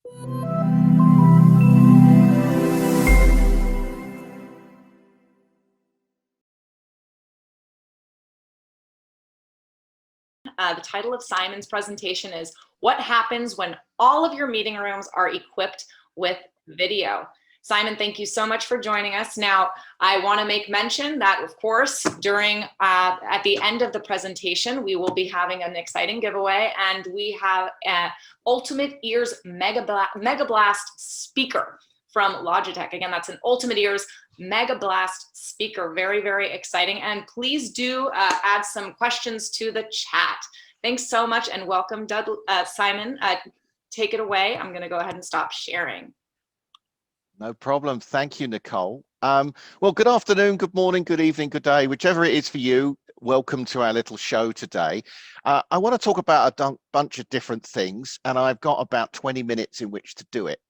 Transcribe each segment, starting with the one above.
The title of Simon's presentation is What Happens When All of Your Meeting Rooms Are Equipped with Video. Simon, thank you so much for joining us. Now, I want to make mention that, of course, during at the end of the presentation, we will be having an exciting giveaway, and we have an Ultimate Ears Mega Blast speaker from Logitech. Again, that's an Ultimate Ears Mega Blast speaker. Very, very exciting. And please do add some questions to the chat. Thanks so much and welcome, Simon. Take it away. I'm going to go ahead and stop sharing. No problem. Thank you, Nicole. Well, good afternoon, good morning, good evening, good day, whichever it is for you. Welcome to our little show today. I want to talk about a bunch of different things, and I've got about 20 minutes in which to do it.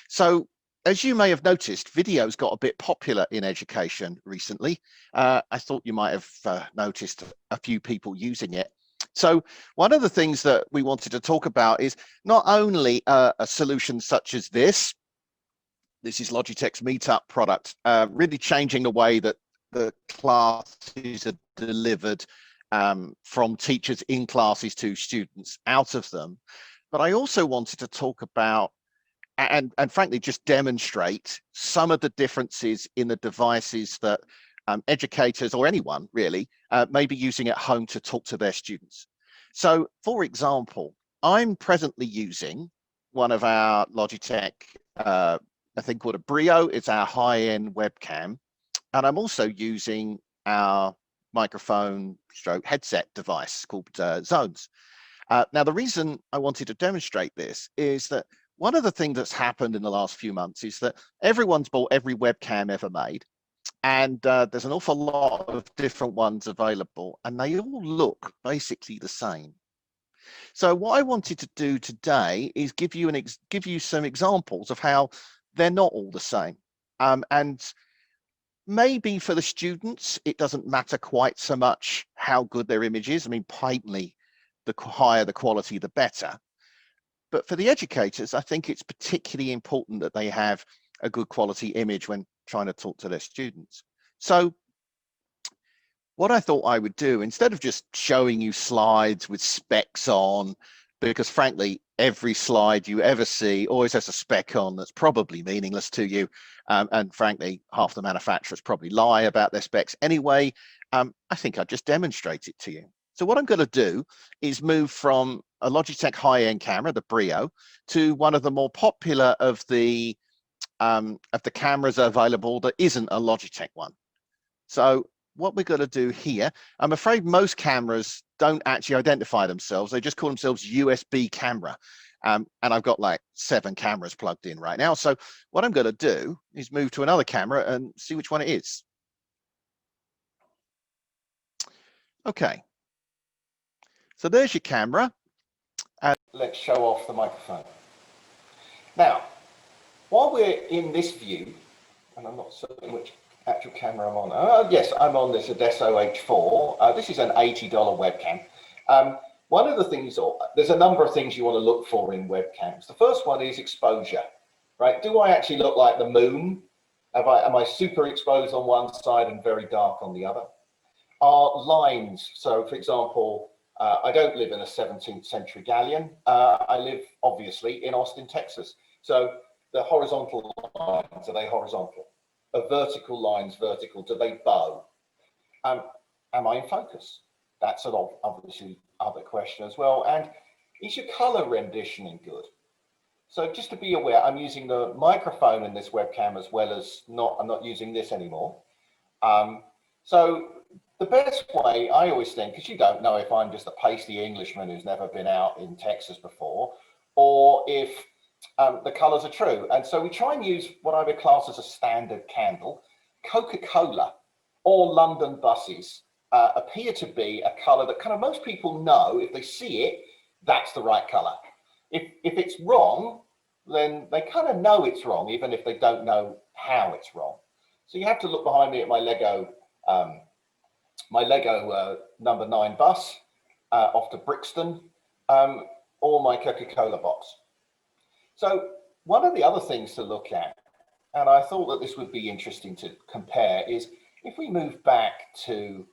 So, as you may have noticed, video's got a bit popular in education recently. I thought you might have noticed a few people using it. So one of the things that we wanted to talk about is not only a solution such as this is Logitech's Meetup product, really changing the way that the classes are delivered from teachers in classes to students out of them. But I also wanted to talk about and frankly, just demonstrate some of the differences in the devices that educators or anyone really may be using at home to talk to their students. So, for example, I'm presently using one of our Logitech, I think called a Brio. It's our high-end webcam. And I'm also using our microphone stroke headset device called Zones. Now, the reason I wanted to demonstrate this is that one of the things that's happened in the last few months is that everyone's bought every webcam ever made, and there's an awful lot of different ones available, and they all look basically the same. So what I wanted to do today is give you some examples of how they're not all the same, and maybe for the students it doesn't matter quite so much how good their image is. I mean, patently, the higher the quality, the better. But for the educators, I think it's particularly important that they have a good quality image when trying to talk to their students. So what I thought I would do, instead of just showing you slides with specs on, because frankly, every slide you ever see always has a spec on that's probably meaningless to you. And frankly, half the manufacturers probably lie about their specs anyway. I think I'll just demonstrate it to you. So what I'm going to do is move from a Logitech high-end camera, the Brio, to one of the more popular of the cameras available that isn't a Logitech one. So what we're going to do here, I'm afraid most cameras don't actually identify themselves. They just call themselves USB camera. And I've got like 7 cameras plugged in right now. So what I'm going to do is move to another camera and see which one it is. Okay. So there's your camera, and let's show off the microphone. Now, while we're in this view, and I'm not certain which actual camera I'm on. Yes, I'm on this Adesso H4. This is an $80 webcam. One of the things, there's a number of things you want to look for in webcams. The first one is exposure, right? Do I actually look like the moon? Am I super exposed on one side and very dark on the other? Are lines, so for example, I don't live in a 17th century galleon. I live, obviously, in Austin, Texas. So the horizontal lines, are they horizontal? Are vertical lines vertical? Do they bow? Am I in focus? That's an obviously other question as well. And is your color renditioning good? So just to be aware, I'm using the microphone in this webcam as well as I'm not using this anymore. So the best way, I always think, because you don't know if I'm just a pasty Englishman who's never been out in Texas before, or if the colors are true. And so we try and use what I would class as a standard candle. Coca-Cola or London buses appear to be a color that kind of most people know, if they see it, that's the right color. If it's wrong, then they kind of know it's wrong, even if they don't know how it's wrong. So you have to look behind me at my Lego number 9 bus off to Brixton, or my Coca-Cola box. So one of the other things to look at, and I thought that this would be interesting to compare, is if we move back to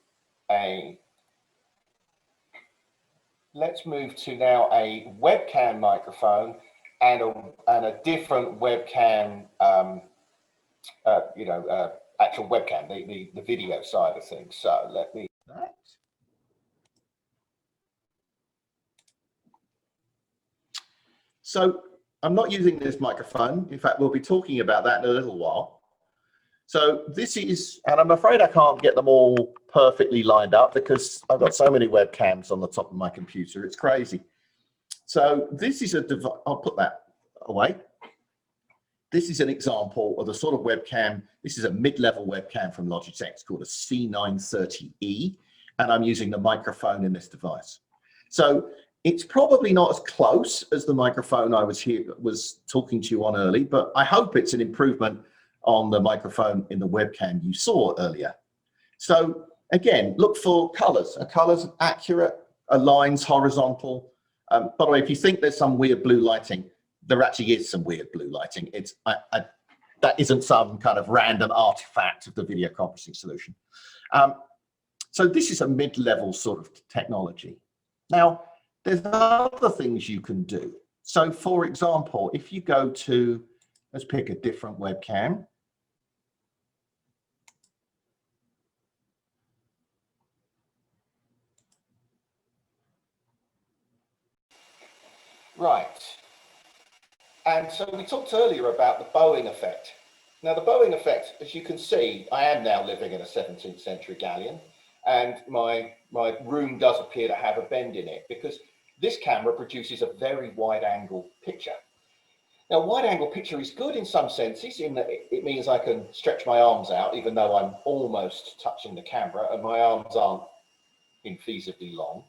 let's move to now a webcam microphone and a different webcam, actual webcam, the video side of things. So let me. So I'm not using this microphone. In fact, we'll be talking about that in a little while. So this is, and I'm afraid I can't get them all perfectly lined up because I've got so many webcams on the top of my computer. It's crazy. So this is a device, I'll put that away. This is an example of the sort of webcam. This is a mid-level webcam from Logitech. It's called a C930E, and I'm using the microphone in this device. So it's probably not as close as the microphone I was talking to you on early, but I hope it's an improvement on the microphone in the webcam you saw earlier. So again, look for colors. A color's accurate, a line's horizontal. By the way, if you think there's some weird blue lighting, there actually is some weird blue lighting. That isn't some kind of random artifact of the video conferencing solution. So this is a mid-level sort of technology. Now, there's other things you can do. So for example, if you go to, let's pick a different webcam. Right. And so we talked earlier about the bowing effect. Now the bowing effect, as you can see, I am now living in a 17th century galleon, and my room does appear to have a bend in it because this camera produces a very wide angle picture. Now wide angle picture is good in some senses in that it means I can stretch my arms out even though I'm almost touching the camera and my arms aren't infeasibly long.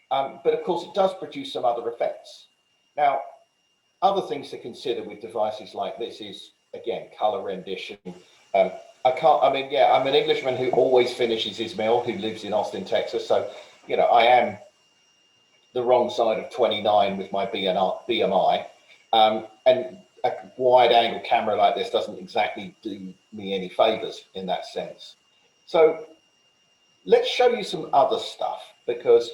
But of course it does produce some other effects. Now, other things to consider with devices like this is, again, color rendition. I'm an Englishman who always finishes his meal, who lives in Austin, Texas. So, you know, I am the wrong side of 29 with my BMI. And a wide angle camera like this doesn't exactly do me any favors in that sense. So let's show you some other stuff, because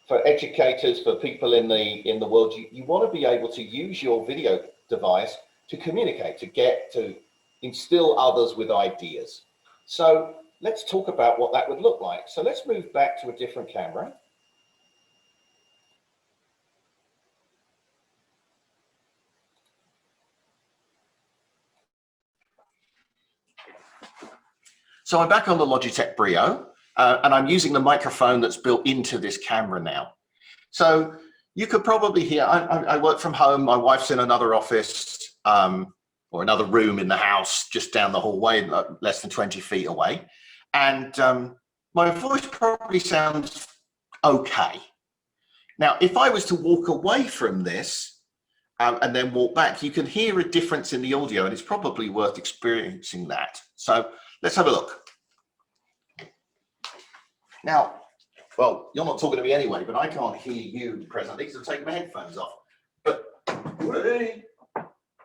for educators, for people in the world, you want to be able to use your video device to communicate, to instill others with ideas. So let's talk about what that would look like. So let's move back to a different camera. So I'm back on the Logitech Brio, and I'm using the microphone that's built into this camera now. So you could probably hear, I work from home, my wife's in another office or another room in the house just down the hallway, less than 20 feet away. And my voice probably sounds okay. Now, if I was to walk away from this and then walk back, you can hear a difference in the audio, and it's probably worth experiencing that. So let's have a look. Now, well, you're not talking to me anyway, but I can't hear you presently, so take my headphones off. But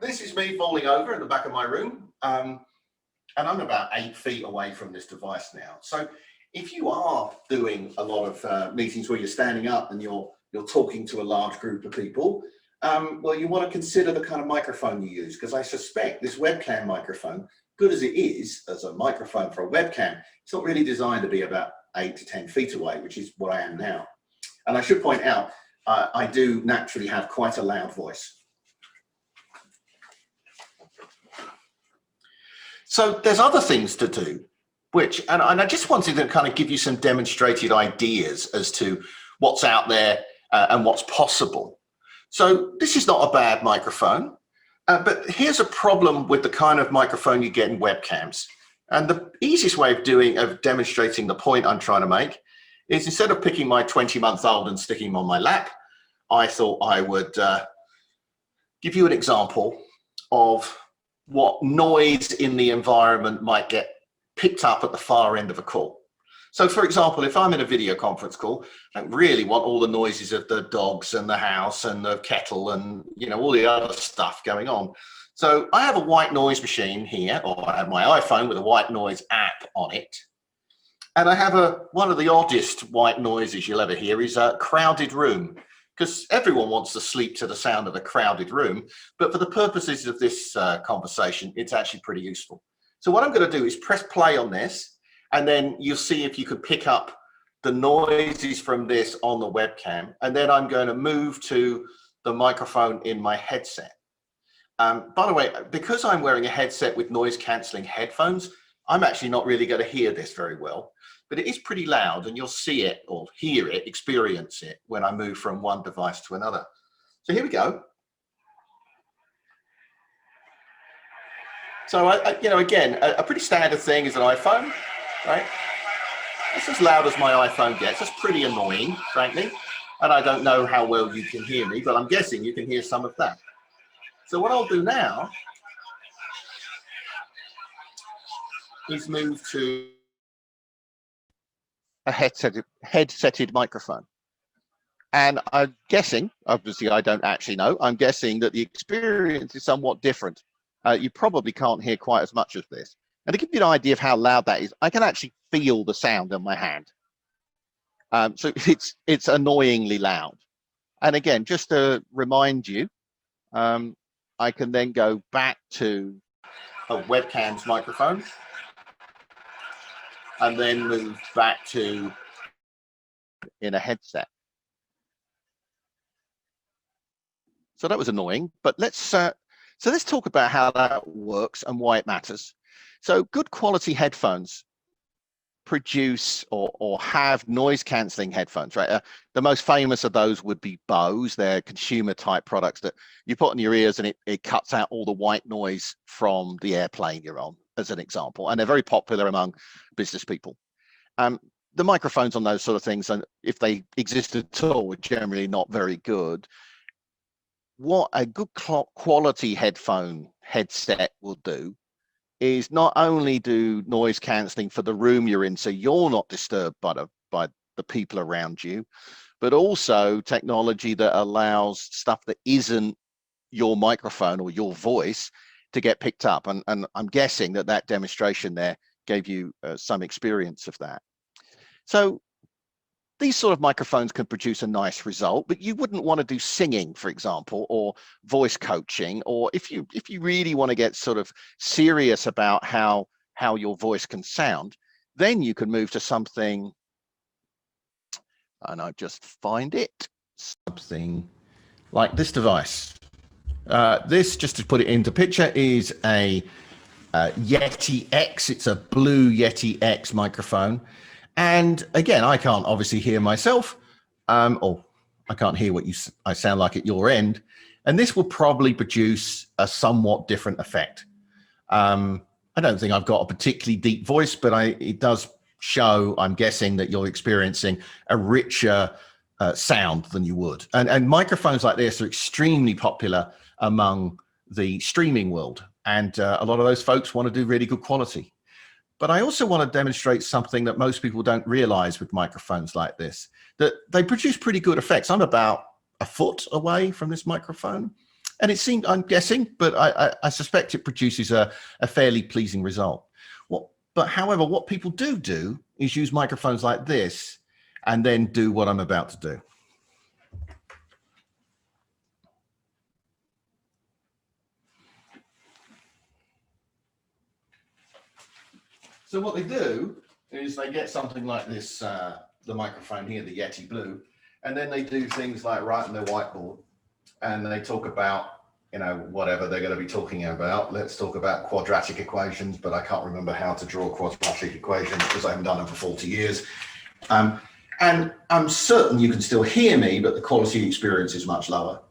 this is me falling over in the back of my room, and I'm about 8 feet away from this device now. So if you are doing a lot of meetings where you're standing up and you're talking to a large group of people, well, you want to consider the kind of microphone you use, because I suspect this webcam microphone, good as it is as a microphone for a webcam, it's not really designed to be about 8 to 10 feet away, which is what I am now. And I should point out, I do naturally have quite a loud voice. So there's other things to do, which, and I just wanted to kind of give you some demonstrated ideas as to what's out there and what's possible. So this is not a bad microphone, but here's a problem with the kind of microphone you get in webcams. And the easiest way of demonstrating the point I'm trying to make is, instead of picking my 20-month-old and sticking him on my lap, I thought I would give you an example of what noise in the environment might get picked up at the far end of a call. So for example, if I'm in a video conference call, I don't really want all the noises of the dogs and the house and the kettle and, you know, all the other stuff going on. So I have a white noise machine here, or I have my iPhone with a white noise app on it. And I have one of the oddest white noises you'll ever hear is a crowded room, because everyone wants to sleep to the sound of a crowded room. But for the purposes of this conversation, it's actually pretty useful. So what I'm going to do is press play on this, and then you'll see if you could pick up the noises from this on the webcam. And then I'm going to move to the microphone in my headset. By the way, because I'm wearing a headset with noise cancelling headphones, I'm actually not really going to hear this very well, but it is pretty loud, and you'll see it or hear it, experience it when I move from one device to another. So here we go. So, you know, again, a pretty standard thing is an iPhone, right? That's as loud as my iPhone gets. That's pretty annoying, frankly. And I don't know how well you can hear me, but I'm guessing you can hear some of that. So what I'll do now is move to a headseted microphone. And I'm guessing, obviously I don't actually know, I'm guessing that the experience is somewhat different. You probably can't hear quite as much of this. And to give you an idea of how loud that is, I can actually feel the sound in my hand. So it's annoyingly loud. And again, just to remind you, I can then go back to a webcam's microphone and then move back to in a headset. So that was annoying, but let's talk about how that works and why it matters. So good quality headphones produce or have noise cancelling headphones, right? The most famous of those would be Bose. They're consumer type products that you put in your ears and it cuts out all the white noise from the airplane you're on, as an example. And they're very popular among business people. The microphones on those sort of things, and if they exist at all, are generally not very good. What a good quality headset will do is not only do noise cancelling for the room you're in, so you're not disturbed by the people around you, but also technology that allows stuff that isn't your microphone or your voice to get picked up. And I'm guessing that demonstration there gave you some experience of that. So these sort of microphones can produce a nice result, but you wouldn't want to do singing, for example, or voice coaching, or if you really want to get sort of serious about how your voice can sound, then you can move to something, and I just find it, something like this device. This, just to put it into picture, is a Yeti X. It's a blue Yeti X microphone. And again, I can't obviously hear myself, or I can't hear what I sound like at your end. And this will probably produce a somewhat different effect. I don't think I've got a particularly deep voice, but it does show, I'm guessing, that you're experiencing a richer sound than you would. And microphones like this are extremely popular among the streaming world. And a lot of those folks want to do really good quality. But I also want to demonstrate something that most people don't realize with microphones like this, that they produce pretty good effects. I'm about a foot away from this microphone, and it seemed, I'm guessing, but I suspect it produces a fairly pleasing result. But however, what people do is use microphones like this and then do what I'm about to do. So what they do is they get something like this, the microphone here, the Yeti Blue, and then they do things like write on their whiteboard, and they talk about, you know, whatever they're going to be talking about. Let's talk about quadratic equations, but I can't remember how to draw quadratic equations because I haven't done them for 40 years. And I'm certain you can still hear me, but the quality of the experience is much lower.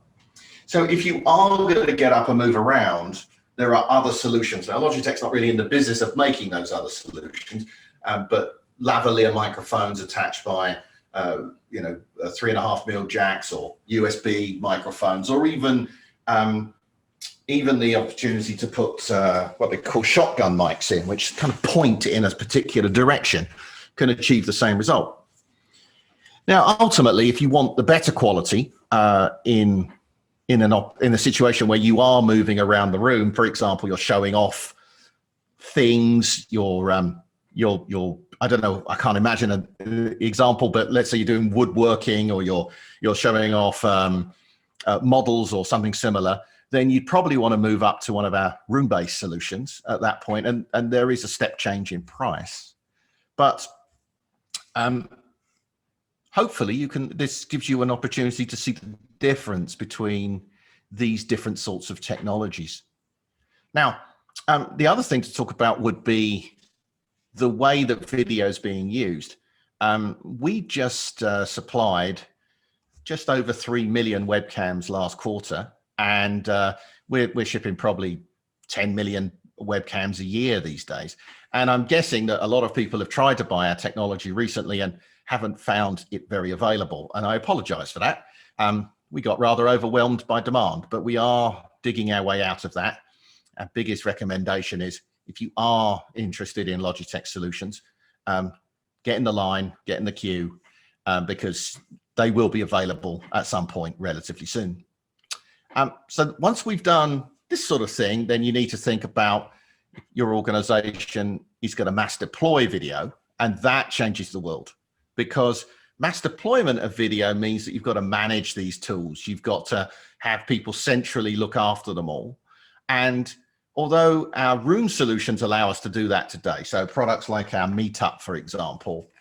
So if you are going to get up and move around, there are other solutions. Now, Logitech's not really in the business of making those other solutions, but lavalier microphones attached by, 3.5mm jacks, or USB microphones, or even the opportunity to put what they call shotgun mics in, which kind of point in a particular direction. can achieve the same result. Now, ultimately, if you want the better quality in a situation where you are moving around the room, for example, you're showing off things, you're I don't know, I can't imagine an example, but let's say you're doing woodworking or you're showing off models or something similar, then you'd probably want to move up to one of our room-based solutions at that point, and there is a step change in price. But hopefully this gives you an opportunity to see the difference between these different sorts of technologies. Now, the other thing to talk about would be the way that video is being used. We just supplied just over 3 million webcams last quarter, and we're shipping probably 10 million webcams a year these days. And I'm guessing that a lot of people have tried to buy our technology recently and haven't found it very available. And I apologize for that. We got rather overwhelmed by demand, but we are digging our way out of that. Our biggest recommendation is, if you are interested in Logitech solutions, get in the line, get in the queue, because they will be available at some point relatively soon. So once we've done this sort of thing, then you need to think about your organization is going to mass deploy video, and that changes the world, because mass deployment of video means that you've got to manage these tools. You've got to have people centrally look after them all. And although our room solutions allow us to do that today, so products like our Meetup, for example,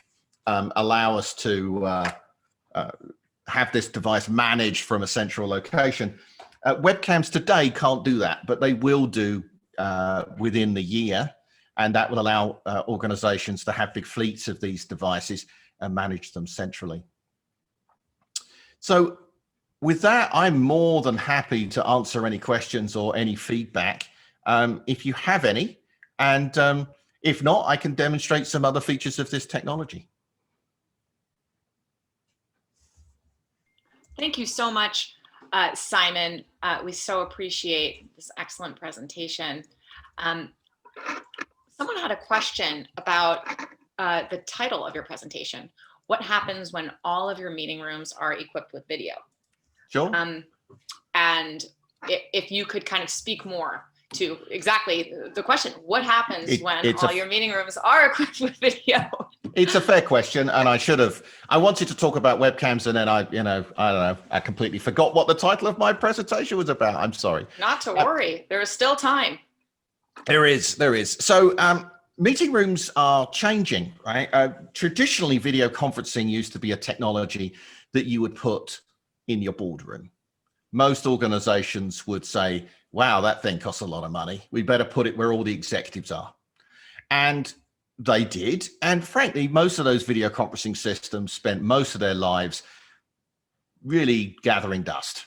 allow us to have this device managed from a central location. Webcams today can't do that, but they will do within the year, and that will allow organizations to have big fleets of these devices and manage them centrally. So with that, I'm more than happy to answer any questions or any feedback if you have any, and if not, I can demonstrate some other features of this technology. Thank you so much, Simon. We so appreciate this excellent presentation. Someone had a question about the title of your presentation. What happens when all of your meeting rooms are equipped with video? Sure. And if you could kind of speak more to exactly the question, what happens when all your meeting rooms are equipped with video? It's a fair question, and I wanted to talk about webcams, and then I don't know, I completely forgot what the title of my presentation was about. I'm sorry. Not to worry, there is still time. There is. So meeting rooms are changing, right? Traditionally, video conferencing used to be a technology that you would put in your boardroom. Most organizations would say, wow, that thing costs a lot of money. We better put it where all the executives are. And they did. And frankly, most of those video conferencing systems spent most of their lives really gathering dust.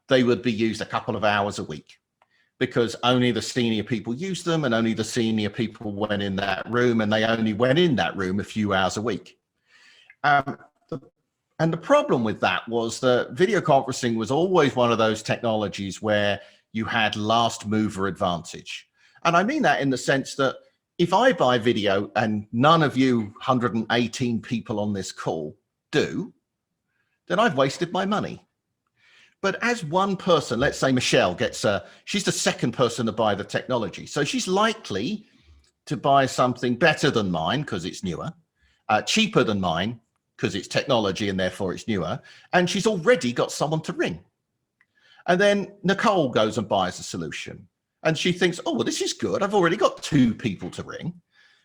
They would be used a couple of hours a week because only the senior people used them, and only the senior people went in that room, and they only went in that room a few hours a week. And the problem with that was that video conferencing was always one of those technologies where you had last mover advantage. And I mean that in the sense that if I buy video and none of you 118 people on this call do, then I've wasted my money. But as one person, let's say Michelle she's the second person to buy the technology. So she's likely to buy something better than mine because it's newer, cheaper than mine because it's technology and therefore it's newer, and she's already got someone to ring. And then Nicole goes and buys a solution, and she thinks, oh, well, this is good. I've already got 2 people to ring.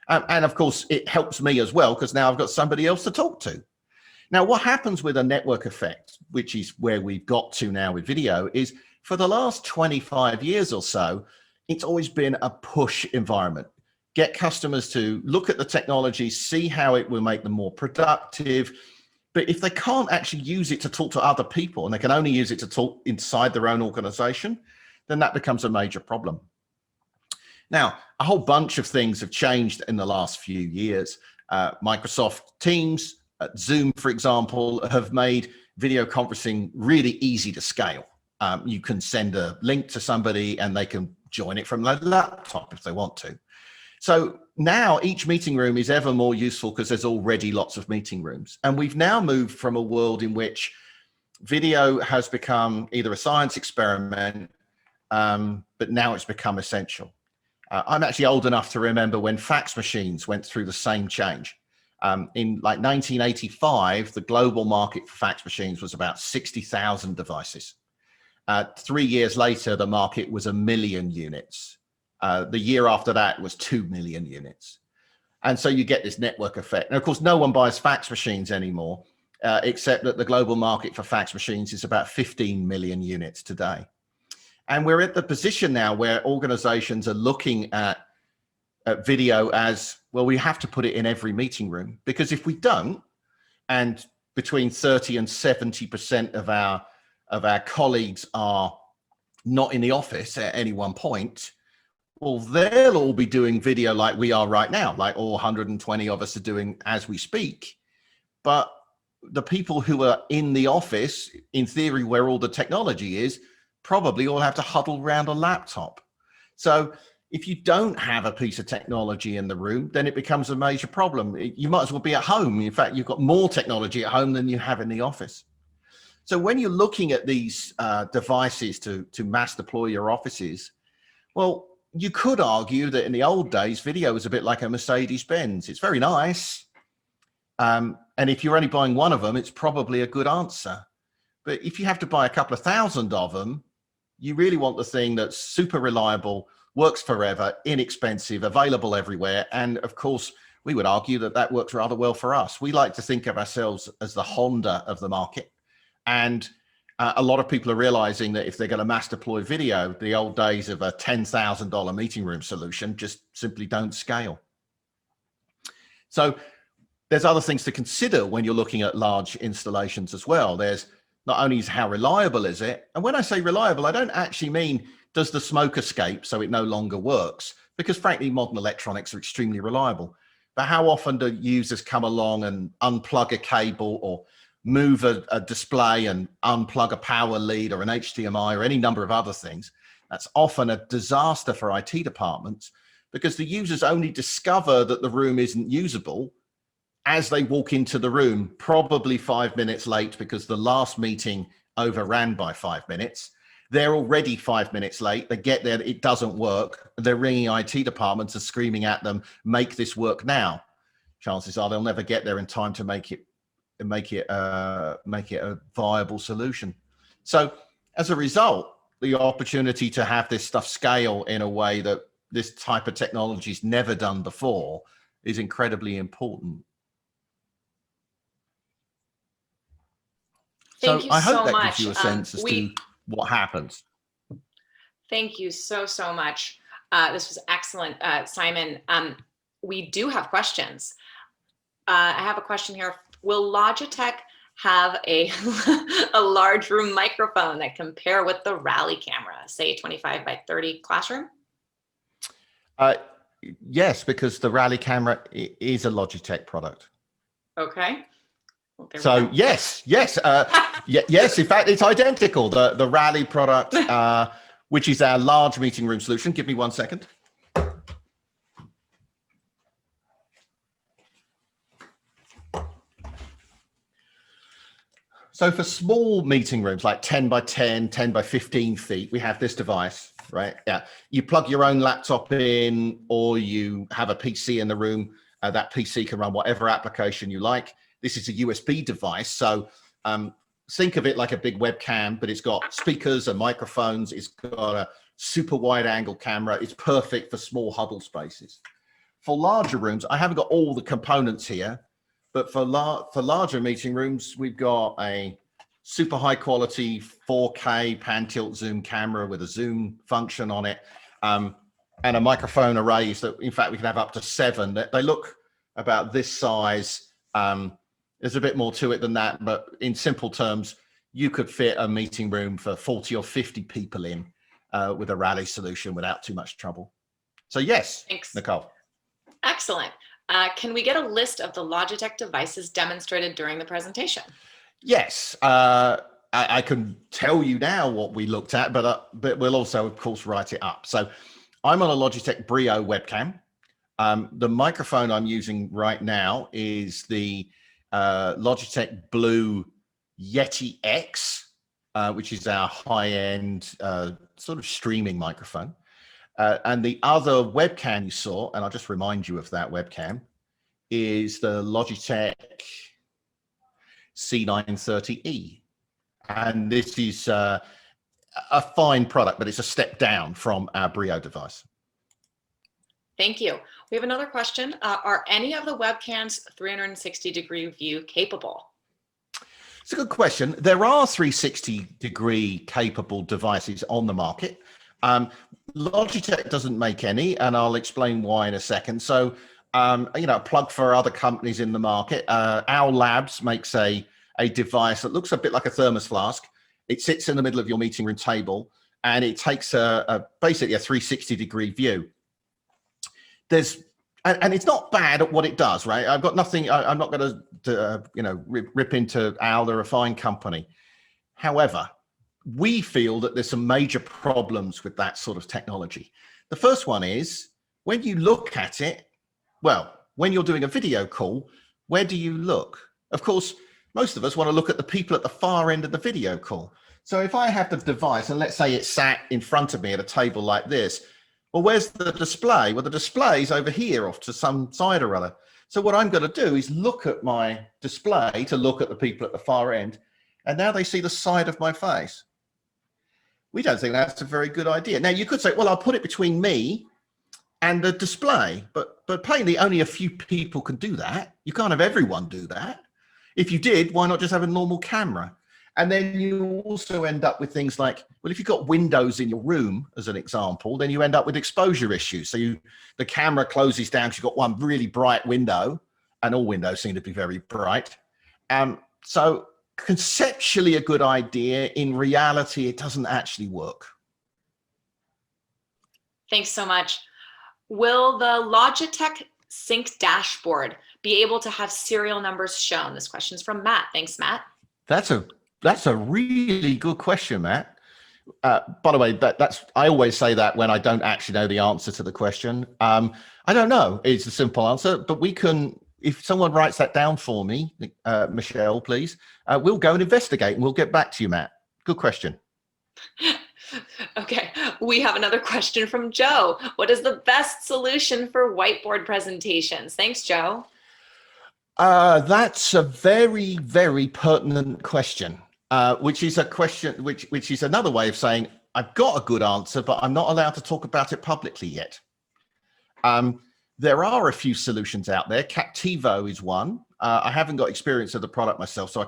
And of course, it helps me as well, because now I've got somebody else to talk to. Now, what happens with a network effect, which is where we've got to now with video, is for the last 25 years or so, it's always been a push environment. Get customers to look at the technology, see how it will make them more productive. But if they can't actually use it to talk to other people, and they can only use it to talk inside their own organization, then that becomes a major problem. Now, a whole bunch of things have changed in the last few years. Microsoft Teams, Zoom, for example, have made video conferencing really easy to scale. You can send a link to somebody and they can join it from their laptop if they want to. So now each meeting room is ever more useful because there's already lots of meeting rooms. And we've now moved from a world in which video has become either a science experiment, but now it's become essential. I'm actually old enough to remember when fax machines went through the same change. In like 1985, the global market for fax machines was about 60,000 devices. 3 years later, the market was 1 million units. The year after that was 2 million units. And so you get this network effect. And of course, no one buys fax machines anymore, except that the global market for fax machines is about 15 million units today. And we're at the position now where organizations are looking at video as, well, we have to put it in every meeting room, because if we don't, and between 30 and 70% of our colleagues are not in the office at any one point, well, they'll all be doing video like we are right now, like all 120 of us are doing as we speak. But the people who are in the office, in theory, where all the technology is, probably all have to huddle around a laptop. So if you don't have a piece of technology in the room, then it becomes a major problem. You might as well be at home. In fact, you've got more technology at home than you have in the office. So when you're looking at these devices to mass deploy your offices, well, you could argue that in the old days, video was a bit like a Mercedes-Benz. It's very nice. And if you're only buying one of them, it's probably a good answer. But if you have to buy a couple of thousand of them, you really want the thing that's super reliable, works forever, inexpensive, available everywhere. And of course, we would argue that that works rather well for us. We like to think of ourselves as the Honda of the market. And a lot of people are realizing that if they're going to mass deploy video, the old days of a $10,000 meeting room solution just simply don't scale. So there's other things to consider when you're looking at large installations as well. There's not only is how reliable is it, and when I say reliable, I don't actually mean does the smoke escape so it no longer works, because frankly, modern electronics are extremely reliable. But how often do users come along and unplug a cable or move a display and unplug a power lead or an HDMI or any number of other things? That's often a disaster for IT departments, because the users only discover that the room isn't usable as they walk into the room, probably 5 minutes late because the last meeting overran by 5 minutes. They're already 5 minutes late. They get there, it doesn't work. They're ringing IT departments and screaming at them, make this work now. Chances are they'll never get there in time to make it a viable solution. So as a result, the opportunity to have this stuff scale in a way that this type of technology is never done before is incredibly important. Thank you I hope so that much. gives you a sense as to what happens. Thank you so much. This was excellent, Simon. We do have questions. I have a question here. Will Logitech have a large room microphone that can pair with the Rally camera, say 25 by 30 classroom? Yes, because the Rally camera is a Logitech product. Okay. Well, so yes. Yes, in fact, it's identical. The Rally product, which is our large meeting room solution. Give me 1 second. So for small meeting rooms, like 10 by 10, 10 by 15 feet, we have this device, right? Yeah, you plug your own laptop in, or you have a PC in the room. That PC can run whatever application you like. This is a USB device. So think of it like a big webcam, but it's got speakers and microphones. It's got a super wide angle camera. It's perfect for small huddle spaces. For larger rooms, I haven't got all the components here, but for larger meeting rooms, we've got a super high quality 4K pan tilt zoom camera with a zoom function on it, and a microphone arrays that, in fact, we can have up to 7. They look about this size. There's a bit more to it than that, but in simple terms, you could fit a meeting room for 40 or 50 people in with a Rally solution without too much trouble. So yes, thanks, Nicole. Excellent. Can we get a list of the Logitech devices demonstrated during the presentation? Yes, I can tell you now what we looked at, but we'll also, of course, write it up. So I'm on a Logitech Brio webcam. The microphone I'm using right now is the Logitech Blue Yeti X, which is our high-end sort of streaming microphone. And the other webcam you saw, and I'll just remind you of that webcam, is the Logitech C930E. And this is a fine product, but it's a step down from our Brio device. Thank you. We have another question. Are any of the webcams 360-degree view capable? It's a good question. There are 360-degree capable devices on the market. Logitech doesn't make any, and I'll explain why in a second. So, you know, a plug for other companies in the market. Our Labs makes a device that looks a bit like a thermos flask. It sits in the middle of your meeting room table, and it takes basically a 360-degree view. And it's not bad at what it does, right? I've got nothing. I'm not going to you know, rip into Al. They're a fine company. However, we feel that there's some major problems with that sort of technology. The first one is when you look at it, well, when you're doing a video call, where do you look? Of course, most of us want to look at the people at the far end of the video call. So if I have the device and let's say it's sat in front of me at a table like this, well, where's the display? Well, the display's over here off to some side or other. So what I'm going to do is look at my display to look at the people at the far end, and now they see the side of my face. We don't think that's a very good idea. Now, you could say, well, I'll put it between me and the display, but plainly only a few people can do that. You can't have everyone do that. If you did, why not just have a normal camera? And then you also end up with things like, well, if you've got windows in your room, as an example, then you end up with exposure issues. So the camera closes down because you've got one really bright window, and all windows seem to be very bright. So conceptually a good idea. In reality, it doesn't actually work. Thanks so much. Will the Logitech Sync dashboard be able to have serial numbers shown? This question's from Matt. Thanks, Matt. That's a really good question, Matt. By the way, I always say that when I don't actually know the answer to the question. I don't know is the simple answer, but we can, if someone writes that down for me, Michelle, please, we'll go and investigate and we'll get back to you, Matt. Good question. Okay, we have another question from Joe. What is the best solution for whiteboard presentations? Thanks, Joe. That's a very, very pertinent question. Which is a question, which is another way of saying, I've got a good answer, but I'm not allowed to talk about it publicly yet. There are a few solutions out there. Captivo is one. I haven't got experience of the product myself, so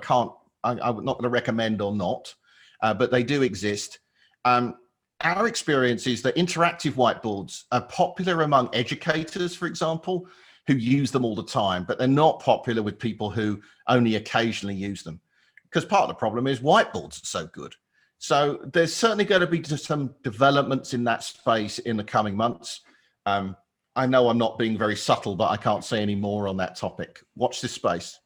I'm not going to recommend or not, but they do exist. Our experience is that interactive whiteboards are popular among educators, for example, who use them all the time, but they're not popular with people who only occasionally use them. Because part of the problem is whiteboards are so good. So there's certainly going to be some developments in that space in the coming months. I know I'm not being very subtle, but I can't say any more on that topic. Watch this space.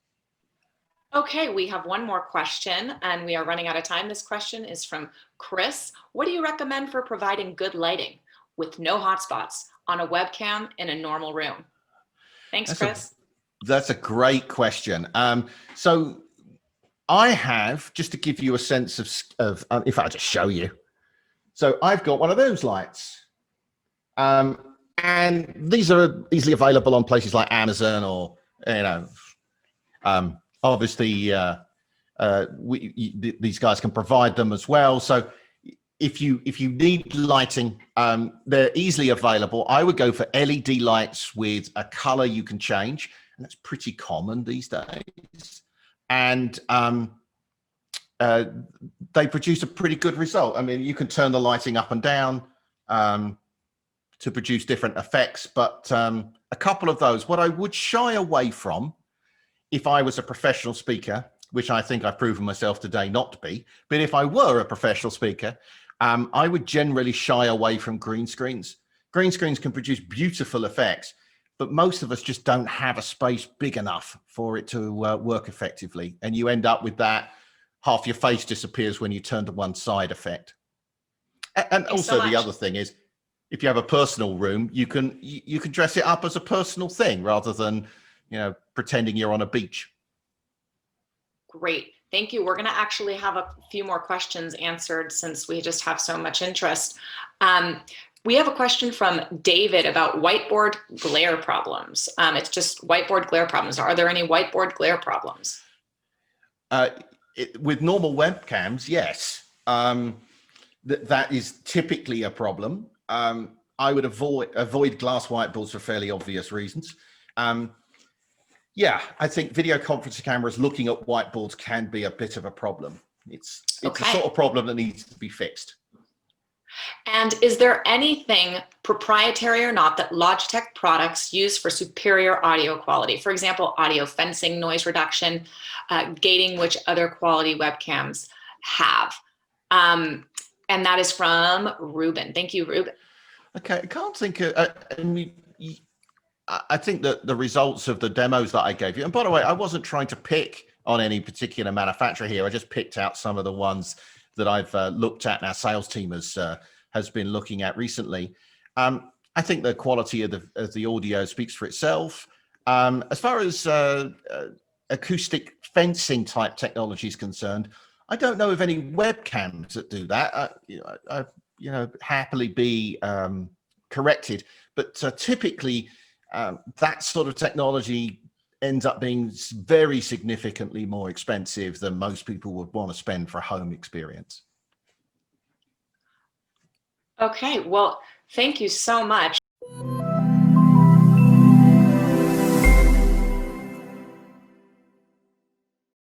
Okay, we have one more question and we are running out of time. This question is from Chris. What do you recommend for providing good lighting with no hotspots on a webcam in a normal room? Thanks, Chris. That's a great question. So I have, just to give you a sense of in fact, I'll just show you. So I've got one of those lights. And these are easily available on places like Amazon or, you know, obviously these guys can provide them as well. So if you need lighting, they're easily available. I would go for LED lights with a color you can change. And that's pretty common these days. And they produce a pretty good result. I mean, you can turn the lighting up and down to produce different effects, but a couple of those. What I would shy away from if I was a professional speaker, which I think I've proven myself today not to be, but if I were a professional speaker, I would generally shy away from green screens. Green screens can produce beautiful effects, but most of us just don't have a space big enough for it to work effectively. And you end up with that half your face disappears when you turn to one side effect. And also the other thing is, if you have a personal room, you can dress it up as a personal thing rather than, pretending you're on a beach. Great. Thank you. We're going to actually have a few more questions answered since we just have so much interest. We have a question from David about whiteboard glare problems. It's just whiteboard glare problems. Are there any whiteboard glare problems? With normal webcams, yes. That is typically a problem. I would avoid glass whiteboards for fairly obvious reasons. Yeah, I think video conferencing cameras looking at whiteboards can be a bit of a problem. It's Okay. a sort of problem that needs to be fixed. And is there anything, proprietary or not, that Logitech products use for superior audio quality? For example, audio fencing, noise reduction, gating, which other quality webcams have. And that is from Ruben. Thank you, Ruben. Okay, I can't think of, I think that the results of the demos that I gave you, and by the way, I wasn't trying to pick on any particular manufacturer here. I just picked out some of the ones that I've looked at and our sales team has been looking at recently. I think the quality of the audio speaks for itself. As far as acoustic fencing type technology is concerned, I don't know of any webcams that do that. I happily be corrected, but typically that sort of technology ends up being very significantly more expensive than most people would want to spend for a home experience. Okay, well, thank you so much.